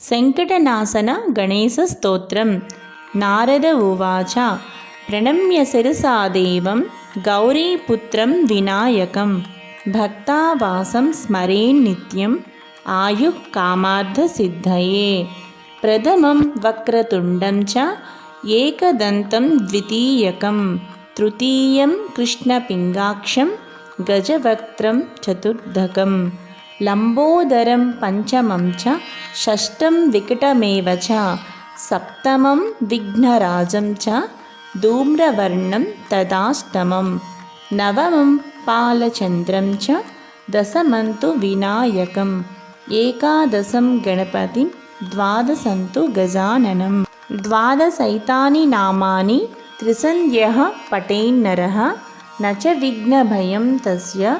संकटनाशन गणेशस्तोत्रं। नारद उवाच प्रणम्य शिरसा देवं गौरीपुत्रं विनायकं भक्तावासं स्मरेन्नित्यम् आयुः कामार्थसिद्धये। प्रथमं वक्रतुण्डं च एकदन्तं द्वितीयकं तृतीयं कृष्णपिङ्गाक्षं गजवक्त्रं चतुर्धकं लम्बोदरं पंचमं च षष्ठं विकटमेव च सप्तमं विघ्नराजं च धूम्रवर्णं तदाष्टमं नवमं पालचन्द्रं च दशमं तु विनायकम् एकादशं गणपतिं द्वादशं तु गजाननं। द्वादशैतानि नामानि त्रिसन्ध्यः पठेन्नरः न च विघ्नभयं तस्य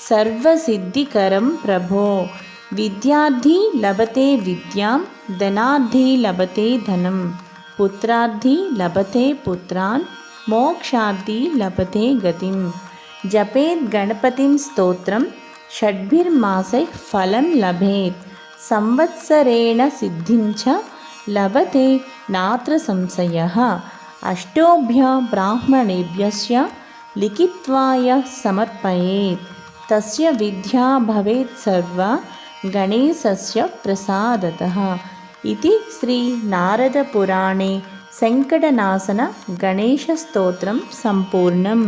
सर्वसिद्धिकरं प्रभो। विद्यार्थी लभते विद्यां धनार्थी लभते धनं पुत्रार्थी लभते पुत्रान् मोक्षार्थी लभते गतिं। जपेत् गणपतिं स्तोत्रं षड्भिर्मासैः फलं लभेत् संवत्सरेण सिद्धिं च लभते नात्र संशयः। अष्टोभ्य ब्राह्मणेभ्यश्च लिखित्वा यः समर्पयेत् तस्य विद्या भवेत् सर्वा गणेशस्य प्रसादतः। इति श्री नारदपुराणे संकटनाशन गणेशस्तोत्रं सम्पूर्णम्।